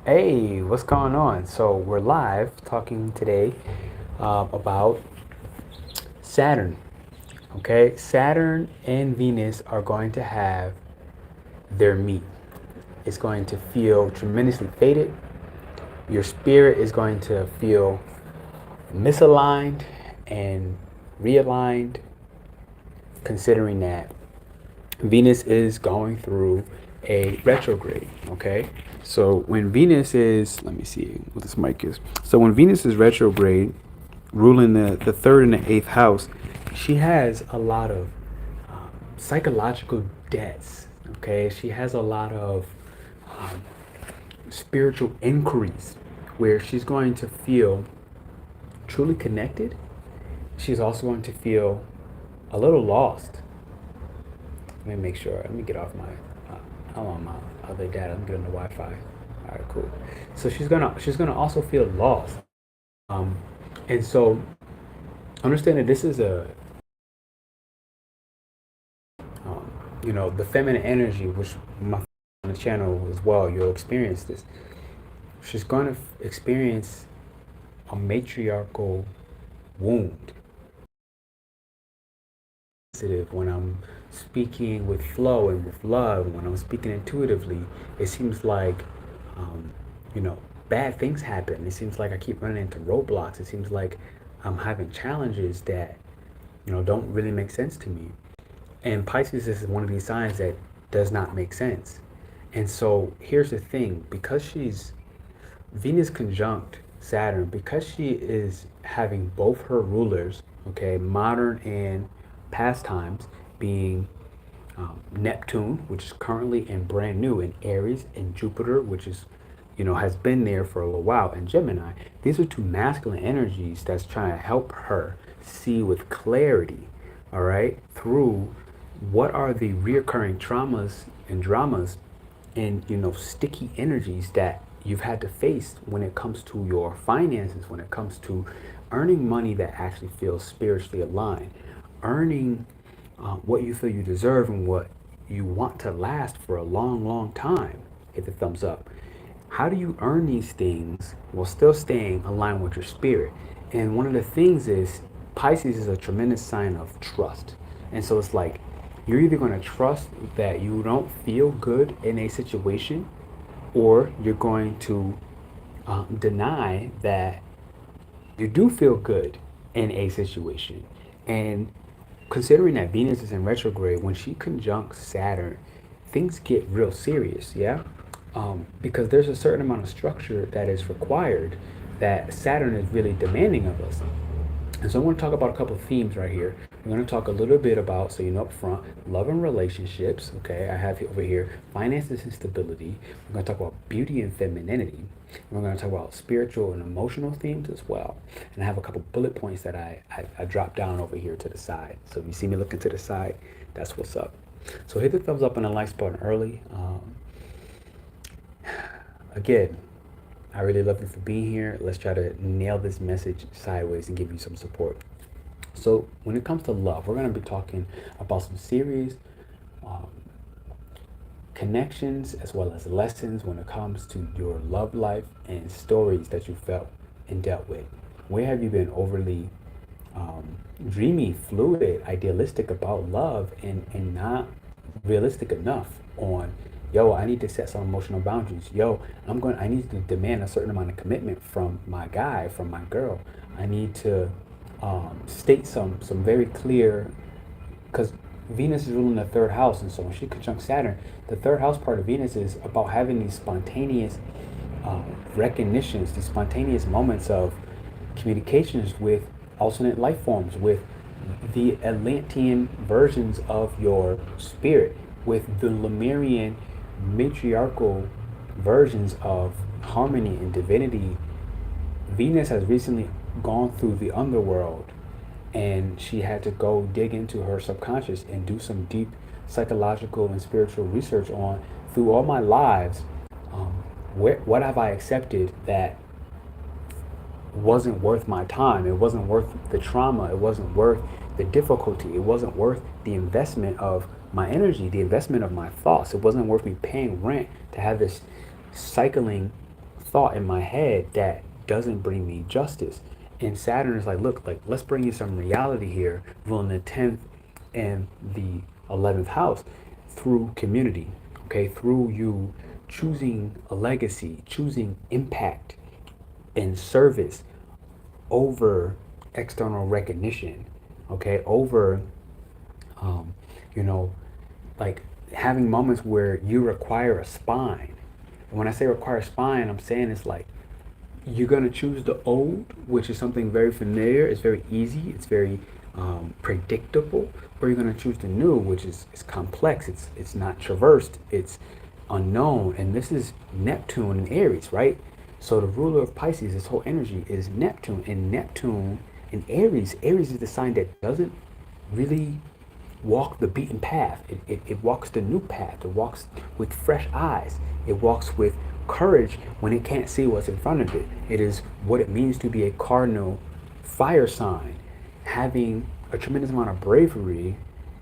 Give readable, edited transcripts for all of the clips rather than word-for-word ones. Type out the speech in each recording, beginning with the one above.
Hey, what's going on? So we're live talking today about Saturn. Okay, Saturn and Venus are going to have their meet. It's going to feel tremendously fated. Your spirit is going to feel misaligned and realigned, considering that Venus is going through a retrograde. Okay, so when Venus is, let me see what this mic is. So when Venus is retrograde, ruling the third and the eighth house, she has a lot of psychological debts. Okay, she has a lot of um, spiritual inquiries where she's going to feel truly connected. She's also going to feel a little lost. Let me make sure. Let me get off my. I'm on my other data. Let me get on the Wi-Fi. All right, cool. So she's gonna also feel lost. Um, and so understand that this is a the feminine energy, which my on the channel as well. You'll experience this. She's gonna experience a matriarchal wound. Sensitive when I'm speaking with flow and with love, when I'm speaking intuitively, it seems like, um, you know, bad things happen. It seems like I keep running into roadblocks. It seems like I'm having challenges that, don't really make sense to me. And Pisces is one of these signs that does not make sense. And so here's the thing, because she's Venus conjunct Saturn, because she is having both her rulers, okay, modern and past times, being Neptune, which is currently and brand new in Aries, and Jupiter, which is, has been there for a little while, and Gemini. These are two masculine energies that's trying to help her see with clarity, all right, through what are the reoccurring traumas and dramas and sticky energies that you've had to face when it comes to your finances, when it comes to earning money that actually feels spiritually aligned, earning what you feel you deserve and what you want to last for a long, long time. Hit the thumbs up. How do you earn these things while still staying aligned with your spirit? And one of the things is Pisces is a tremendous sign of trust. And so it's like you're either going to trust that you don't feel good in a situation, or you're going to deny that you do feel good in a situation. And considering that Venus is in retrograde, when she conjuncts Saturn, things get real serious, yeah? Because there's a certain amount of structure that is required that Saturn is really demanding of us. And so I want to talk about a couple of themes right here. We're going to talk a little bit about, so up front, love and relationships. Okay, I have over here finances and stability. We're going to talk about beauty and femininity. And we're going to talk about spiritual and emotional themes as well. And I have a couple bullet points that I dropped down over here to the side. So if you see me looking to the side, that's what's up. So hit the thumbs up and the like button early. Again, I really love you for being here. Let's try to nail this message sideways and give you some support. So when it comes to love, we're going to be talking about some serious um, connections as well as lessons when it comes to your love life and stories that you felt and dealt with. Where have you been overly dreamy, fluid, idealistic about love and not realistic enough on, yo, I need to set some emotional boundaries. Yo, I need to demand a certain amount of commitment from my guy, from my girl. I need to state some very clear, because Venus is ruling the third house, and so when she conjuncts Saturn, the third house part of Venus is about having these spontaneous recognitions, these spontaneous moments of communications with alternate life forms, with the Atlantean versions of your spirit, with the Lemurian matriarchal versions of harmony and divinity. Venus has recently gone through the underworld, and she had to go dig into her subconscious and do some deep psychological and spiritual research on, through all my lives, what have I accepted that wasn't worth my time. It wasn't worth the trauma. It wasn't worth the difficulty. It wasn't worth the investment of my energy, the investment of my thoughts. It wasn't worth me paying rent to have this cycling thought in my head that doesn't bring me justice. And Saturn is like, look, like, let's bring you some reality here, ruling the 10th and the 11th house through community, okay? Through you choosing a legacy, choosing impact and service over external recognition, okay? Over, you know, like having moments where you require a spine. And when I say require a spine, I'm saying it's like you're going to choose the old, which is something very familiar, it's very easy, it's very predictable, or you're going to choose the new, which is complex, it's not traversed, it's unknown. And this is Neptune in Aries, right? So the ruler of Pisces, this whole energy is Neptune. And Neptune in Aries, Aries is the sign that doesn't really walk the beaten path. It walks the new path. It walks with fresh eyes. It walks with courage when it can't see what's in front of it. It is what it means to be a cardinal fire sign, having a tremendous amount of bravery,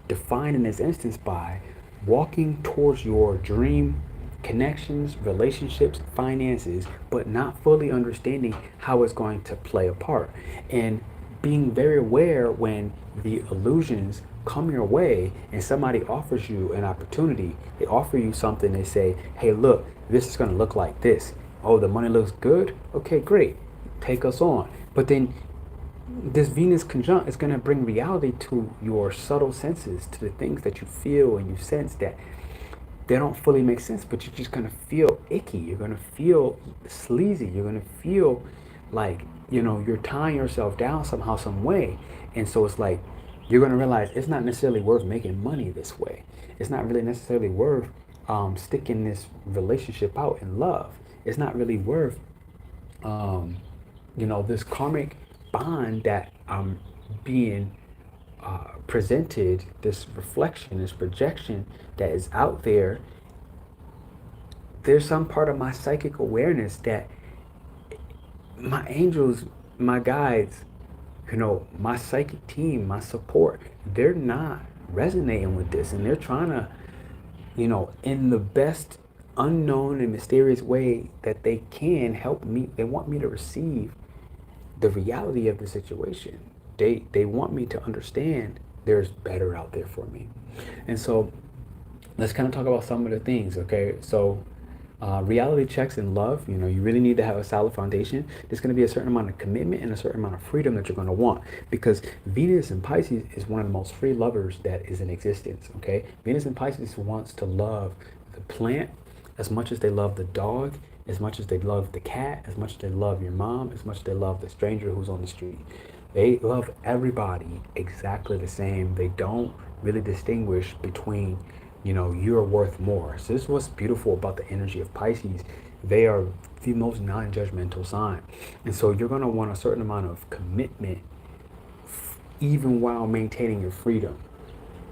defined in this instance by walking towards your dream connections, relationships, finances, but not fully understanding how it's going to play a part. And being very aware when the illusions come your way and somebody offers you an opportunity. They offer you something, they say, hey, look, this is going to look like this. Oh, the money looks good? Okay, great. Take us on. But then this Venus conjunct is going to bring reality to your subtle senses, to the things that you feel and you sense that they don't fully make sense, but you're just going to feel icky. You're going to feel sleazy. You're going to feel like, you're tying yourself down somehow, some way. And so it's like, you're going to realize it's not necessarily worth making money this way. It's not really necessarily worth sticking this relationship out in love. It's not really worth, this karmic bond that I'm being presented, this reflection, this projection that is out there. There's some part of my psychic awareness that my angels, my guides, my psychic team, my support, they're not resonating with this. And they're trying to, in the best unknown and mysterious way that they can, help me. They want me to receive the reality of the situation. They want me to understand there's better out there for me. And so let's kind of talk about some of the things, okay? So reality checks in love, you really need to have a solid foundation. There's going to be a certain amount of commitment and a certain amount of freedom that you're going to want, because Venus in Pisces is one of the most free lovers that is in existence, okay? Venus in Pisces wants to love the plant as much as they love the dog, as much as they love the cat, as much as they love your mom, as much as they love the stranger who's on the street. They love everybody exactly the same. They don't really distinguish between, you're worth more. So this is what's beautiful about the energy of Pisces. They are the most non-judgmental sign. And so you're going to want a certain amount of commitment even while maintaining your freedom.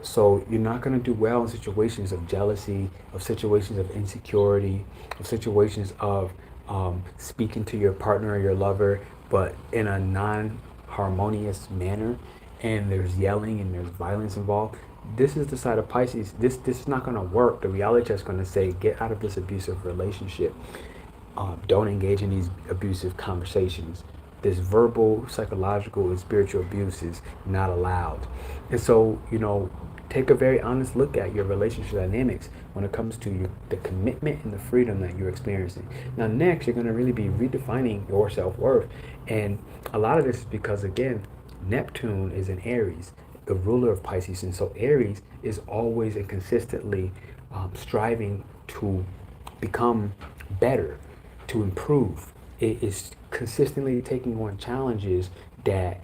So you're not going to do well in situations of jealousy, of situations of insecurity, of situations of speaking to your partner or your lover, but in a non-harmonious manner, and there's yelling and there's violence involved. This is the side of Pisces. This is not going to work. The reality check is going to say, get out of this abusive relationship. Don't engage in these abusive conversations. This verbal, psychological, and spiritual abuse is not allowed. And so, take a very honest look at your relationship dynamics when it comes to the commitment and the freedom that you're experiencing. Now, next, you're going to really be redefining your self-worth. And a lot of this is because, again, Neptune is in Aries, the ruler of Pisces. And so Aries is always and consistently striving to become better, to improve. It is consistently taking on challenges that,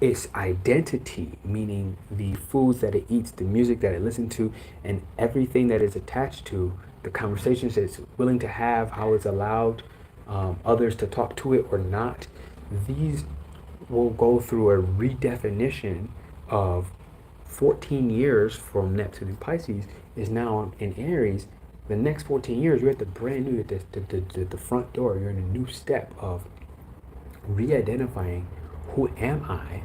its identity, meaning the foods that it eats, the music that it listens to, and everything that is attached to, the conversations that it's willing to have, how it's allowed others to talk to it or not. These will go through a redefinition of 14 years from Neptune in Pisces is now in Aries. The next 14 years, you're at the brand new, at the front door. You're in a new step of re-identifying who am I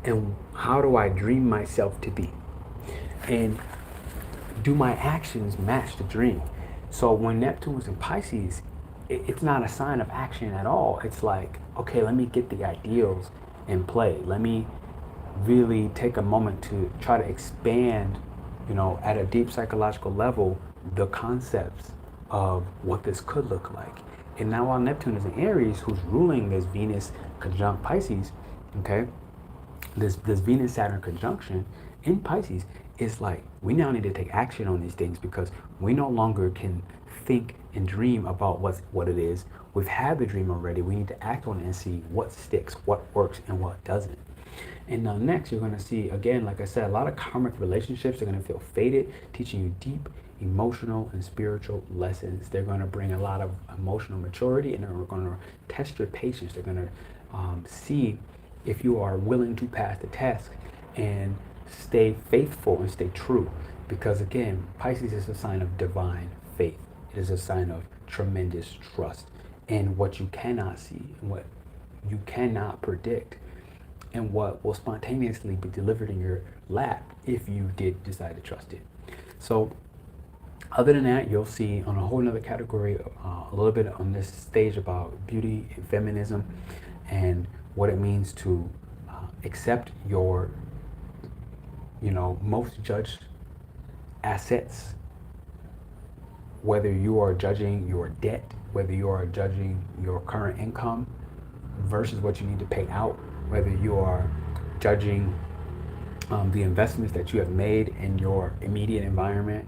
and how do I dream myself to be? And do my actions match the dream? So when Neptune was in Pisces, it's not a sign of action at all. It's like, okay, let me get the ideals in play. Let me really take a moment to try to expand, at a deep psychological level, the concepts of what this could look like. And now while Neptune is in Aries, who's ruling this Venus conjunct Pisces, okay, this Venus Saturn conjunction in Pisces is like, we now need to take action on these things because we no longer can think and dream about what it is. We've had the dream already. We need to act on it and see what sticks, what works, and what doesn't. And now next, you're going to see, again, like I said, a lot of karmic relationships are going to feel faded, teaching you deep emotional and spiritual lessons. They're going to bring a lot of emotional maturity, and they're going to test your patience. They're going to see if you are willing to pass the test and stay faithful and stay true. Because again, Pisces is a sign of divine faith. It is a sign of tremendous trust in what you cannot see and what you cannot predict, and what will spontaneously be delivered in your lap if you did decide to trust it. So other than that, you'll see on a whole nother category, a little bit on this stage about beauty and feminism and what it means to accept your, most judged assets, whether you are judging your debt, whether you are judging your current income versus what you need to pay out, whether you are judging the investments that you have made in your immediate environment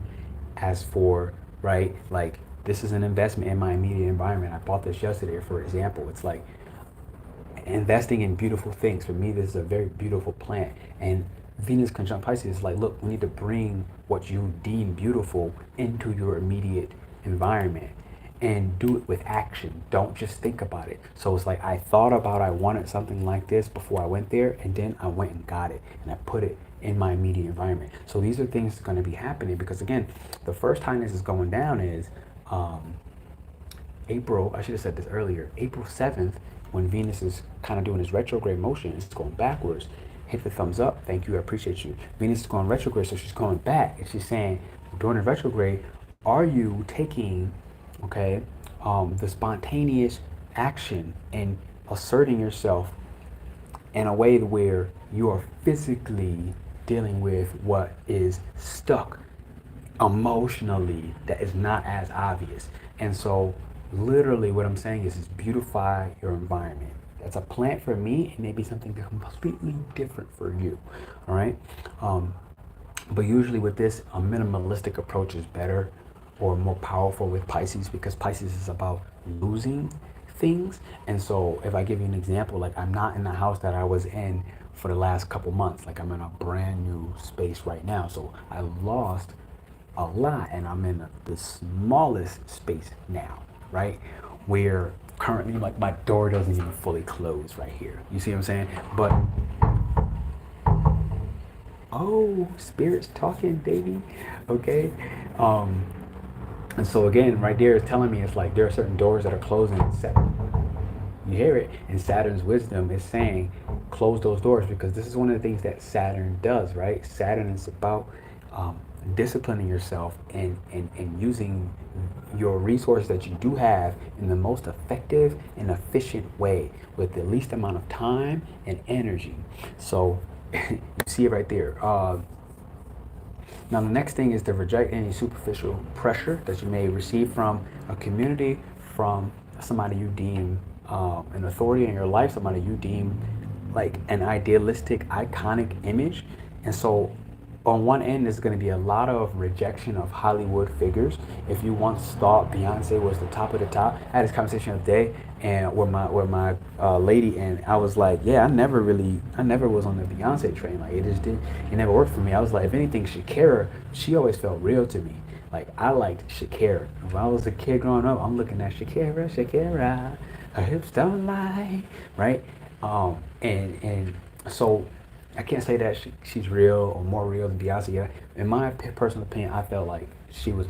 as for, right, like this is an investment in my immediate environment. I bought this yesterday, for example. It's like investing in beautiful things. For me, this is a very beautiful plant. And Venus conjunct Pisces is like, look, we need to bring what you deem beautiful into your immediate environment and do it with action. Don't just think about it. So it's like, I thought about I wanted something like this before I went there, and then I went and got it and I put it in my immediate environment. So these are things that are going to be happening because again, the first time this is going down is April, I should have said this earlier, April 7th, when Venus is kind of doing this retrograde motion, it's going backwards. Hit the thumbs up. Thank you. I appreciate you. Venus is going retrograde, so she's going back. And she's saying, during the retrograde, are you taking, okay, the spontaneous action and asserting yourself in a way where you are physically dealing with what is stuck emotionally that is not as obvious? And so literally what I'm saying is beautify your environment. That's a plant for me. It may be something completely different for you. All right. But usually with this, a minimalistic approach is better or more powerful with Pisces, because Pisces is about losing things. And so if I give you an example, like I'm not in the house that I was in for the last couple months. Like I'm in a brand new space right now. So I lost a lot and I'm in the smallest space now, right? Where currently like my door doesn't even fully close right here. You see what I'm saying? But oh, spirit's talking, baby. Okay. And so again, right there is telling me it's like there are certain doors that are closing. You hear it, and Saturn's wisdom is saying, close those doors, because this is one of the things that Saturn does, right? Saturn is about disciplining yourself and using your resources that you do have in the most effective and efficient way with the least amount of time and energy. So you see it right there. Now the next thing is to reject any superficial pressure that you may receive from a community, from somebody you deem an authority in your life, somebody you deem like an idealistic, iconic image. And so on one end, there's going to be a lot of rejection of Hollywood figures. If you once thought Beyonce was the top of the top, I had this conversation the other day and with my lady, and I was like, yeah, I never was on the Beyonce train. Like it never worked for me. I was like, if anything, Shakira, she always felt real to me. Like I liked Shakira. When I was a kid growing up, I'm looking at Shakira, her hips don't lie, right? And so I can't say that she's real or more real than Beyonce. Yeah. In my personal opinion, I felt like she was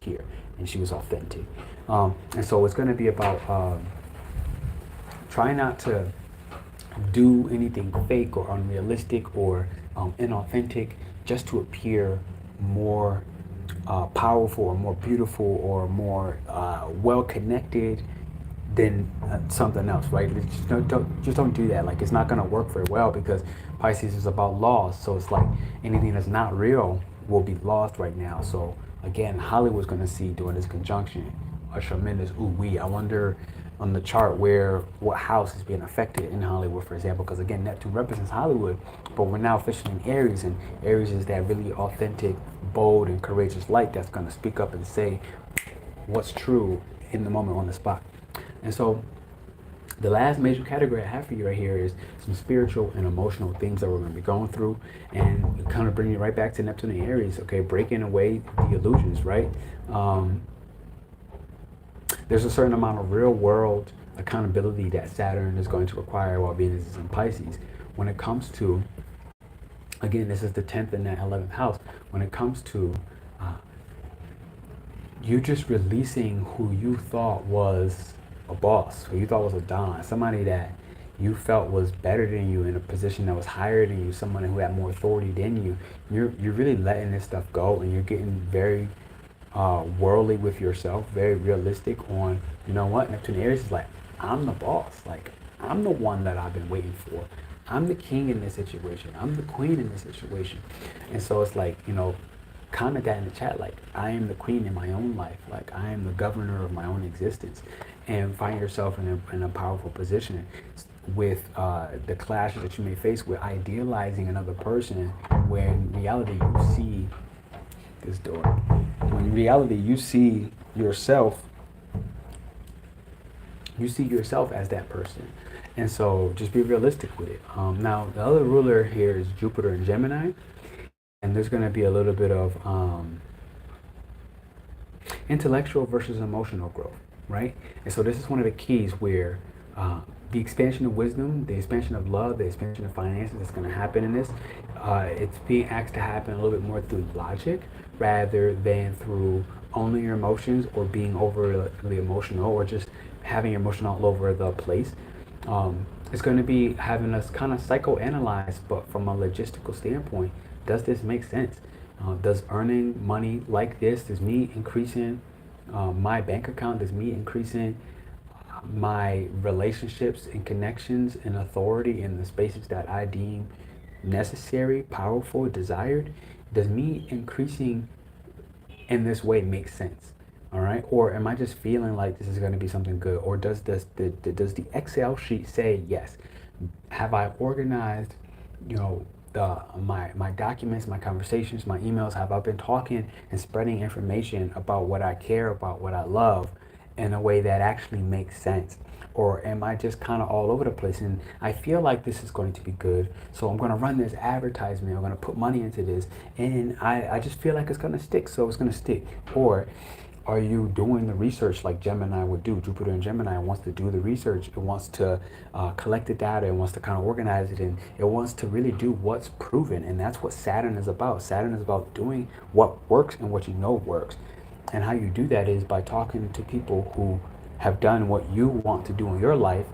here and she was authentic. And so it's going to be about trying not to do anything fake or unrealistic or inauthentic just to appear more powerful or more beautiful or more well connected than something else, right? Just don't do that. Like, it's not gonna work very well because Pisces is about loss. So it's like anything that's not real will be lost right now. So again, Hollywood's gonna see during this conjunction a tremendous ooh wee. I wonder on the chart where what house is being affected in Hollywood, for example, because again, Neptune represents Hollywood, but we're now officially in Aries, and Aries is that really authentic, bold, and courageous light that's gonna speak up and say what's true in the moment on the spot. And so the last major category I have for you right here is some spiritual and emotional things that we're going to be going through, and kind of bring you right back to Neptune and Aries, okay? Breaking away the illusions, right? There's a certain amount of real world accountability that Saturn is going to require while Venus is in Pisces. When it comes to, again, this is the 10th and the 11th house, when it comes to you just releasing who you thought was a boss, who you thought was a don, somebody that you felt was better than you in a position that was higher than you, someone who had more authority than you. You're really letting this stuff go, and you're getting very worldly with yourself, very realistic on, you know what, Neptune Aries is like, I'm the boss, like I'm the one that I've been waiting for. I'm the king in this situation. I'm the queen in this situation. And so it's like, you know, comment that in the chat, like I am the queen in my own life, like I am the governor of my own existence, and find yourself in a powerful position with the clashes that you may face with idealizing another person, when in reality you see this door, when in reality you see yourself as that person. And so just be realistic with it. Now the other ruler here is Jupiter in Gemini, and there's going to be a little bit of intellectual versus emotional growth, right? And so this is one of the keys where the expansion of wisdom, the expansion of love, the expansion of finances is going to happen in this. It's being asked to happen a little bit more through logic rather than through owning your emotions or being overly emotional or just having your emotion all over the place. It's going to be having us kind of psychoanalyze, but from a logistical standpoint, does this make sense? Does earning money like this, does me increasing my bank account, does me increasing my relationships and connections and authority in the spaces that I deem necessary, powerful, desired, does me increasing in this way make sense? All right, or am I just feeling like this is going to be something good, or does the Excel sheet say yes? Have I organized, you know, my documents, my conversations, my emails? Have I been talking and spreading information about what I care about, what I love, in a way that actually makes sense? Or am I just kind of all over the place and I feel like this is going to be good, so I'm going to run this advertisement, I'm going to put money into this, and I just feel like it's going to stick, so it's going to stick? Or are you doing the research like Gemini would do? Jupiter in Gemini wants to do the research. It wants to collect the data. It wants to kind of organize it, and it wants to really do what's proven. And that's what Saturn is about. Saturn is about doing what works and what you know works. And how you do that is by talking to people who have done what you want to do in your life,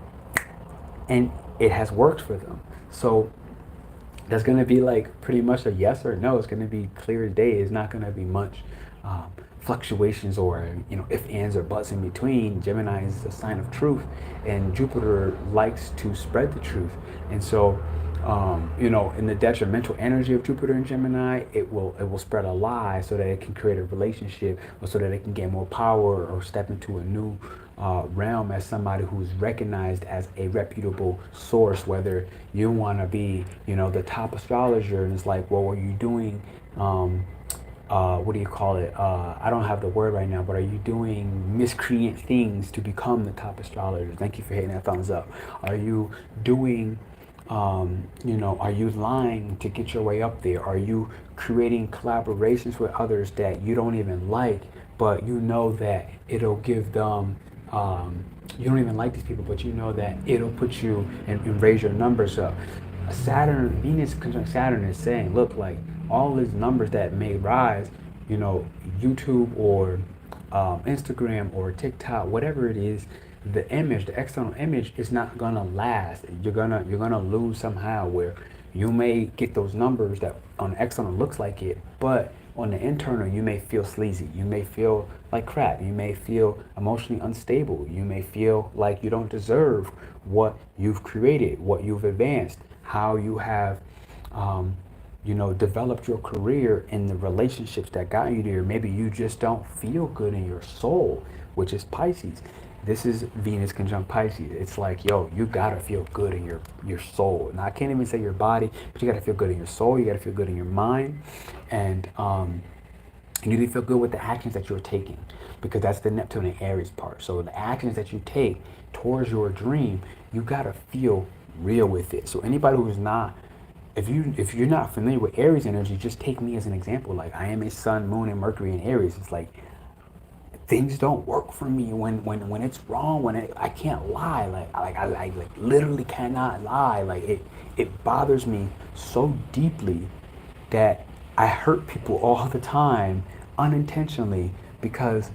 and it has worked for them. So that's going to be like pretty much a yes or no. It's going to be clear as day. It's not going to be much fluctuations or, you know, if, ands, or buts in between. Gemini is a sign of truth, and Jupiter likes to spread the truth. And so, you know, in the detrimental energy of Jupiter in Gemini, it will spread a lie so that it can create a relationship, or so that it can get more power or step into a new realm as somebody who's recognized as a reputable source. Whether you want to be, you know, the top astrologer, and it's like, well, are you doing what do you call it? I don't have the word right now, but are you doing miscreant things to become the top astrologer? Thank you for hitting that thumbs up. Are you doing, you know, are you lying to get your way up there? Are you creating collaborations with others that you don't even like, but you know that it'll give them, you don't even like these people, but you know that it'll put you and raise your numbers up? Saturn, Venus conjunct Saturn is saying, look, like all these numbers that may rise, you know, YouTube or Instagram or TikTok, whatever it is, the image, the external image is not gonna last. You're gonna lose somehow, where you may get those numbers that on the external looks like it, but on the internal, you may feel sleazy. You may feel like crap. You may feel emotionally unstable. You may feel like you don't deserve what you've created, what you've advanced, how you have, developed your career in the relationships that got you there. Maybe you just don't feel good in your soul, which is Pisces. This is Venus conjunct Pisces. It's like, yo, you gotta feel good in your soul. And I can't even say your body, but you gotta feel good in your soul. You gotta feel good in your mind, and you need to feel good with the actions that you're taking, because that's the Neptune and Aries part. So the actions that you take towards your dream, you gotta feel real with it. So anybody who's not, if you're not familiar with Aries energy, just take me as an example. Like, I am a Sun, Moon, and Mercury in Aries. It's like things don't work for me when it's wrong. I can't lie. I literally cannot lie. Like it bothers me so deeply that I hurt people all the time unintentionally, because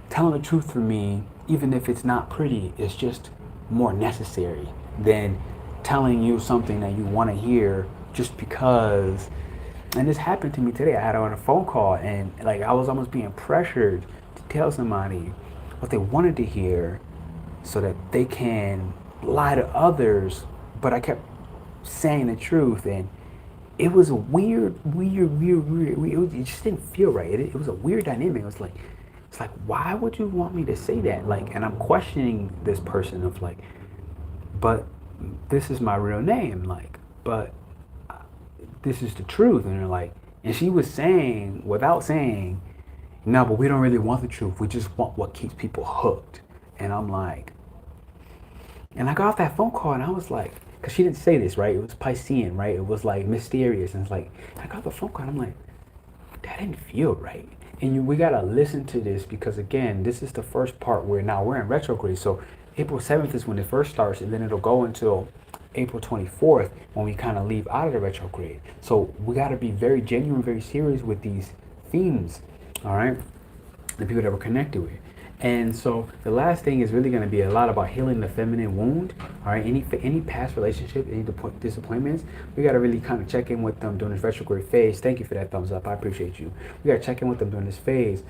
telling the truth for me, even if it's not pretty, is just more necessary than telling you something that you want to hear just because. And this happened to me today. I had on a phone call, and like I was almost being pressured to tell somebody what they wanted to hear so that they can lie to others, but I kept saying the truth, and it was a weird. It just didn't feel right. It was a weird dynamic. It's like, why would you want me to say that? Like, and I'm questioning this person of like, but this is my real name. Like, but this is the truth. And they're like, and she was saying, without saying, no, but we don't really want the truth. We just want what keeps people hooked. And I'm like, and I got off that phone call and I was like, because she didn't say this, right? It was Piscean, right? It was like mysterious. And it's like, I got the phone call and I'm like, that didn't feel right. And we got to listen to this, because again, this is the first part where now we're in retrograde. So April 7th is when it first starts, and then it'll go until April 24th when we kind of leave out of the retrograde. So we got to be very genuine, very serious with these themes, all right? The people that we're connected with. And so the last thing is really going to be a lot about healing the feminine wound. All right, any past relationship, any disappointments, we got to really kind of check in with them during this retrograde phase. Thank you for that thumbs up. I appreciate you. We got to check in with them during this phase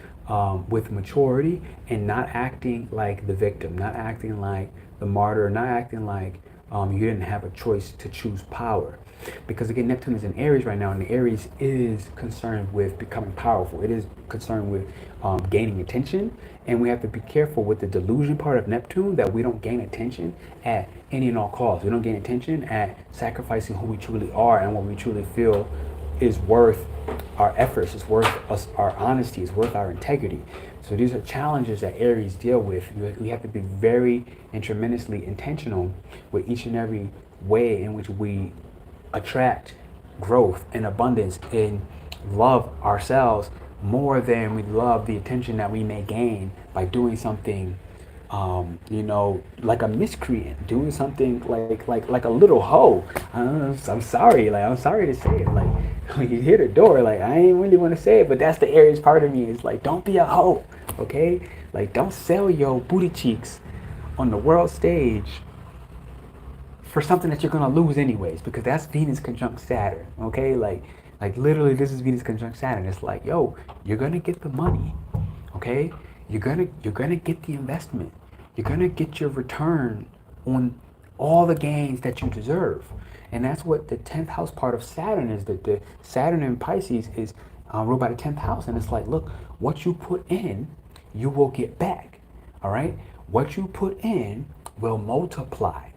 with maturity, and not acting like the victim, not acting like the martyr, not acting like you didn't have a choice to choose power. Because again, Neptune is in Aries right now, and Aries is concerned with becoming powerful. It is concerned with gaining attention, and we have to be careful with the delusion part of Neptune, that we don't gain attention at any and all costs. We don't gain attention at sacrificing who we truly are and what we truly feel is worth our efforts, is worth us, our honesty, is worth our integrity. So these are challenges that Aries deal with. We have to be very and tremendously intentional with each and every way in which we attract growth and abundance and love ourselves more than we love the attention that we may gain by doing something, like a miscreant, doing something like a little hoe. I'm sorry, I'm sorry to say it. Like, when you hit the door, like, I ain't really want to say it, but that's the Aries part of me. It's like, don't be a hoe, okay? Like, don't sell your booty cheeks on the world stage for something that you're gonna lose anyways, because that's Venus conjunct Saturn, okay? Like literally, this is Venus conjunct Saturn. It's like, yo, you're gonna get the money, okay? You're gonna get the investment. You're gonna get your return on all the gains that you deserve, and that's what the 10th house part of Saturn is. That the Saturn in Pisces is ruled by the 10th house, and it's like, look, what you put in, you will get back. All right, what you put in will multiply.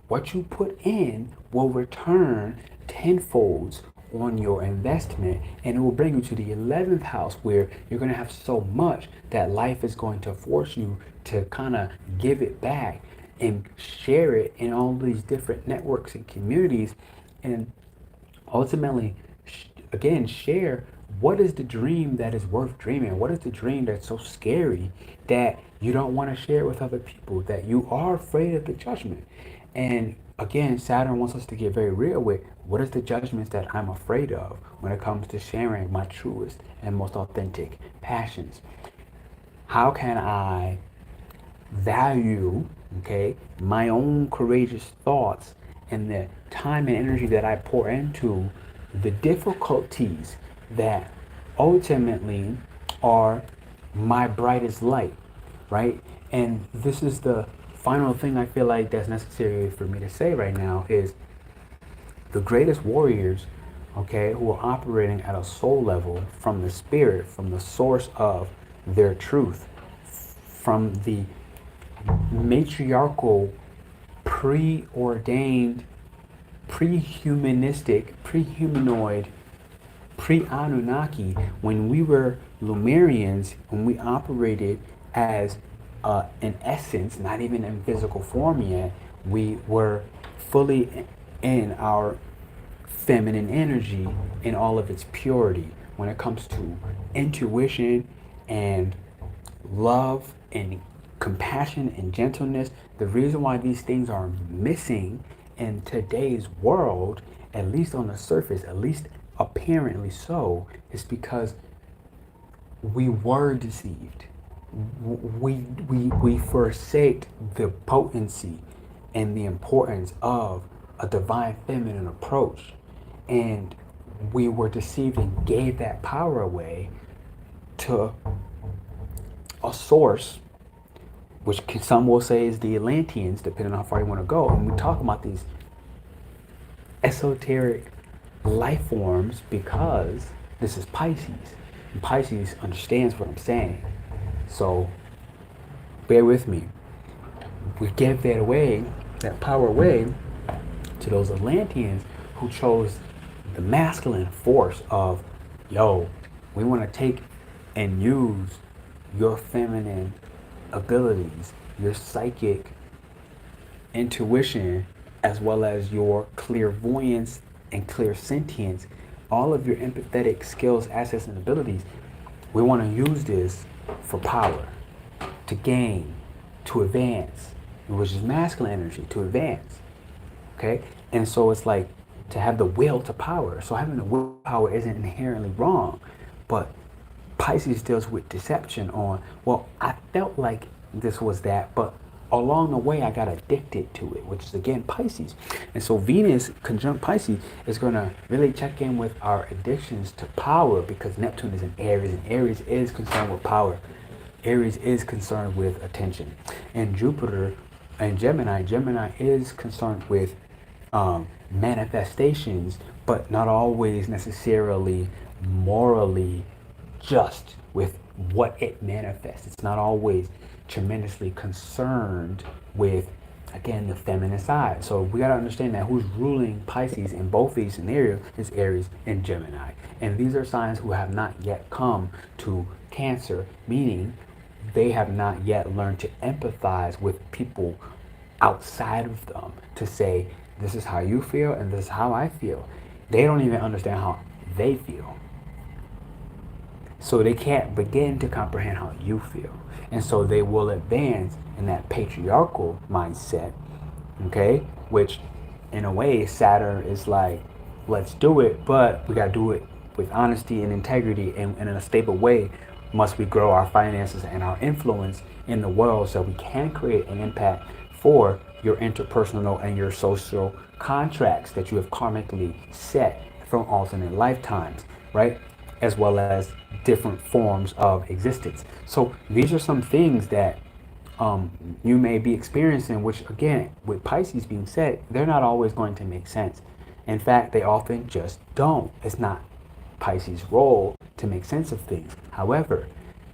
What you put in will return tenfolds on your investment, and it will bring you to the 11th house, where you're going to have so much that life is going to force you to kind of give it back and share it in all these different networks and communities, and ultimately, again, share what is the dream that is worth dreaming. What is the dream that's so scary that you don't want to share with other people, that you are afraid of the judgment. And again, Saturn wants us to get very real with what is the judgments that I'm afraid of when it comes to sharing my truest and most authentic passions. How can I value, okay, my own courageous thoughts and the time and energy that I pour into the difficulties that ultimately are my brightest light, right? And this is the final thing I feel like that's necessary for me to say right now is the greatest warriors, okay, who are operating at a soul level from the spirit, from the source of their truth, from the matriarchal, preordained, pre-humanistic, pre-humanoid, pre-Anunnaki, when we were Lumerians, when we operated as an essence, not even in physical form yet, we were fully in our feminine energy in all of its purity when it comes to intuition and love and compassion and gentleness. The reason why these things are missing in today's world, at least on the surface, at least apparently so, is because we were deceived. We forsake the potency and the importance of a divine feminine approach. And we were deceived and gave that power away to a source, which some will say is the Atlanteans, depending on how far you want to go. And we talk about these esoteric life forms because this is Pisces. And Pisces understands what I'm saying. So bear with me. We give that away, that power away, to those Atlanteans who chose the masculine force of, yo, we want to take and use your feminine abilities, your psychic intuition, as well as your clairvoyance and clairsentience, all of your empathetic skills, assets, and abilities. We want to use this for power, to gain, to advance, which is masculine energy, to advance. Okay? And so it's like to have the will to power. So having the will to power isn't inherently wrong, but Pisces deals with deception on, well, I felt like this was that, but along the way I got addicted to it, which is again Pisces. And so Venus conjunct Pisces is going to really check in with our addictions to power, because Neptune is in Aries, and Aries is concerned with power. Aries is concerned with attention. And Jupiter and Gemini is concerned with manifestations, but not always necessarily morally just with what it manifests. It's not always tremendously concerned with, again, the feminine side. So we got to understand that who's ruling Pisces in both these scenarios is Aries and Gemini. And these are signs who have not yet come to Cancer, meaning they have not yet learned to empathize with people outside of them, to say, this is how you feel and this is how I feel. They don't even understand how they feel. So they can't begin to comprehend how you feel. And so they will advance in that patriarchal mindset, okay? Which, in a way, Saturn is like, let's do it, but we got to do it with honesty and integrity, and in a stable way must we grow our finances and our influence in the world so we can create an impact for your interpersonal and your social contracts that you have karmically set from alternate lifetimes, right? As well as different forms of existence. So these are some things that you may be experiencing, which again, with Pisces being said, they're not always going to make sense. In fact, they often just don't. It's not Pisces' role to make sense of things. However,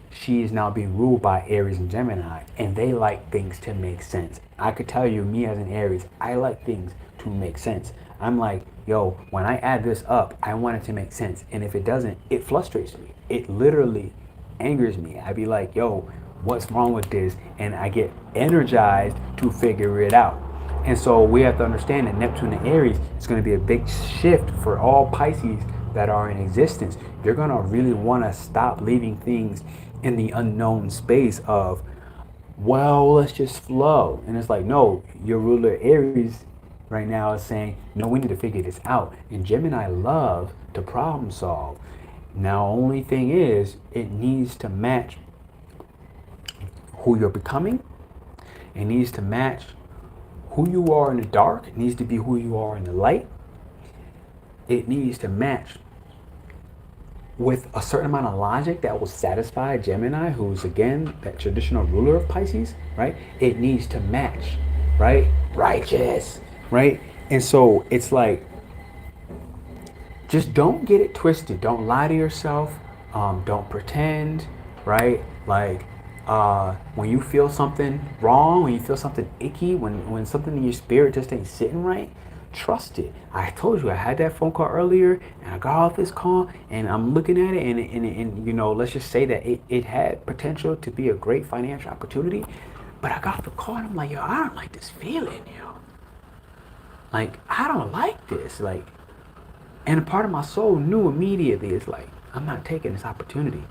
she is now being ruled by Aries and Gemini, and they like things to make sense. I could tell you, me as an Aries, I like things to make sense. I'm like, yo, when I add this up, I want it to make sense. And if it doesn't, it frustrates me. It literally angers me. I'd be like, yo, what's wrong with this? And I get energized to figure it out. And so we have to understand that Neptune and Aries is going to be a big shift for all Pisces that are in existence. You're going to really want to stop leaving things in the unknown space of, well, let's just flow. And it's like, no, your ruler Aries right now is saying, no, we need to figure this out. And Gemini love to problem solve. Now, only thing is, it needs to match who you're becoming. It needs to match who you are in the dark. It needs to be who you are in the light. It needs to match with a certain amount of logic that will satisfy Gemini, who's again that traditional ruler of Pisces, right? It needs to match, right? Righteous, right? And so it's like, just don't get it twisted. Don't lie to yourself. Don't pretend, right? Like, when you feel something wrong, when you feel something icky, when something in your spirit just ain't sitting right, trust it. I told you I had that phone call earlier, and I got off this call, and I'm looking at it, and you know, let's just say that it had potential to be a great financial opportunity, but I got the call, and I'm like, yo, I don't like this feeling, yo. Like, I don't like this, like. And a part of my soul knew immediately, it's like, I'm not taking this opportunity.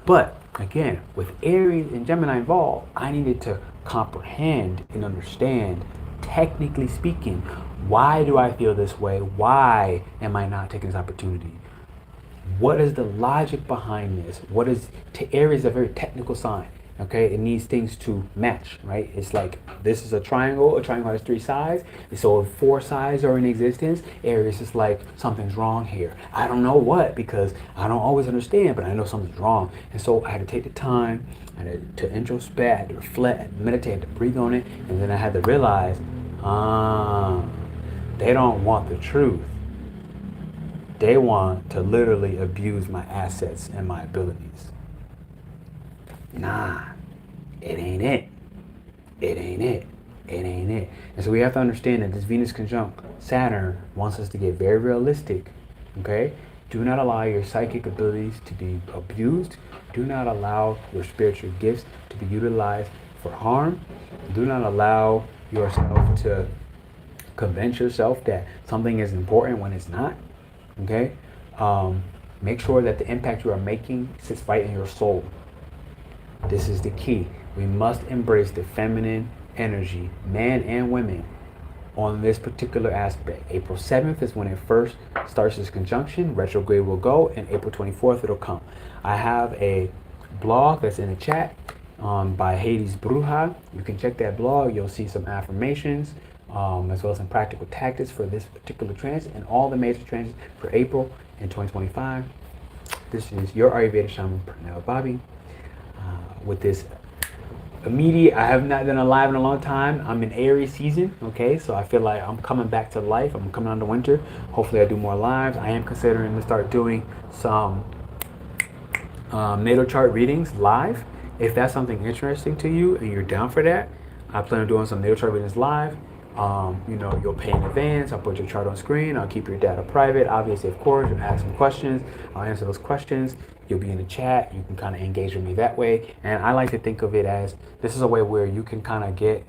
But again, with Aries and Gemini involved, I needed to comprehend and understand, technically speaking, why do I feel this way? Why am I not taking this opportunity? What is the logic behind this? What is, to Aries, a very technical sign. Okay, it needs things to match, right? It's like, this is a triangle has 3 sides. And so if 4 sides are in existence, Aries is like, something's wrong here. I don't know what, because I don't always understand, but I know something's wrong. And so I had to take the time, I had to introspect, I had to reflect, I had to meditate, I had to breathe on it, and then I had to realize, they don't want the truth. They want to literally abuse my assets and my abilities. Nah, it ain't it. It ain't it. It ain't it. And so we have to understand that this Venus conjunct Saturn wants us to get very realistic. Okay? Do not allow your psychic abilities to be abused. Do not allow your spiritual gifts to be utilized for harm. Do not allow yourself to convince yourself that something is important when it's not. Okay? Make sure that the impact you are making sits right in your soul. This is the key. We must embrace the feminine energy, men and women, on this particular aspect. April 7th is when it first starts this conjunction. Retrograde will go, and April 24th it'll come. I have a blog that's in the chat by Hades Bruja. You can check that blog. You'll see some affirmations, as well as some practical tactics for this particular transit and all the major transits for April in 2025. This is your Ayurveda Shaman, Pernell Bobby. With this immediate, I have not done a live in a long time. I'm in Aries season, okay? So I feel like I'm coming back to life. I'm coming on to winter. Hopefully I do more lives. I am considering to start doing some natal chart readings live. If that's something interesting to you and you're down for that, I plan on doing some natal chart readings live. You know, you'll pay in advance. I'll put your chart on screen. I'll keep your data private. Obviously, of course, you'll ask some questions. I'll answer those questions. You'll be in the chat. You can kind of engage with me that way. And I like to think of it as, this is a way where you can kind of get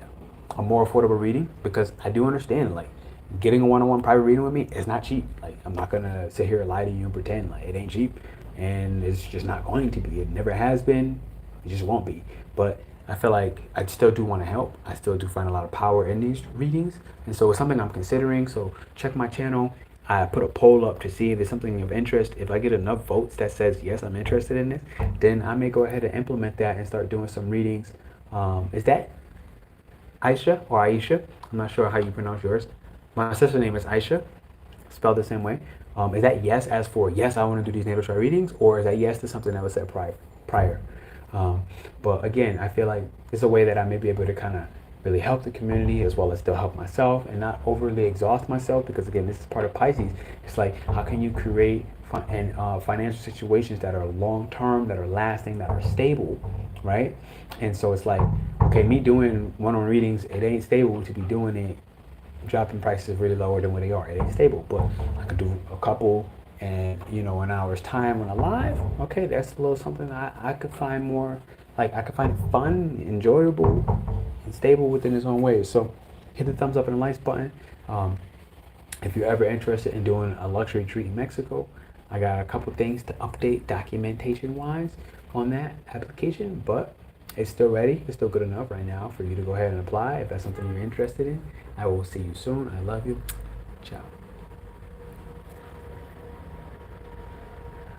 a more affordable reading, because I do understand, like, getting a one-on-one private reading with me is not cheap. Like, I'm not going to sit here and lie to you and pretend like it ain't cheap. And it's just not going to be. It never has been. It just won't be. But I feel like I still do want to help. I still do find a lot of power in these readings. And so it's something I'm considering. So check my channel. I put a poll up to see if there's something of interest. If I get enough votes that says, yes, I'm interested in this, then I may go ahead and implement that and start doing some readings. Is that Aisha or Aisha? I'm not sure how you pronounce yours. My sister's name is Aisha, spelled the same way. Is that yes as for, yes, I want to do these natal chart readings? Or is that yes to something that was said prior? But again, I feel like it's a way that I may be able to kind of really help the community, as well as still help myself and not overly exhaust myself, because again, this is part of Pisces. It's like, how can you create financial situations that are long-term, that are lasting, that are stable, right? And so it's like, okay, me doing one-on-one readings, it ain't stable to be doing it, dropping prices really lower than what they are. It ain't stable, but I could do a couple and, you know, an hour's time on a live. Okay, that's a little something I could find more, like, I could find fun, enjoyable, and stable within its own ways. So hit the thumbs up and the likes button. If you're ever interested in doing a luxury retreat in Mexico, I got a couple things to update documentation wise on that application, but it's still ready. It's still good enough right now for you to go ahead and apply if that's something you're interested in. I will see you soon. I love you. Ciao.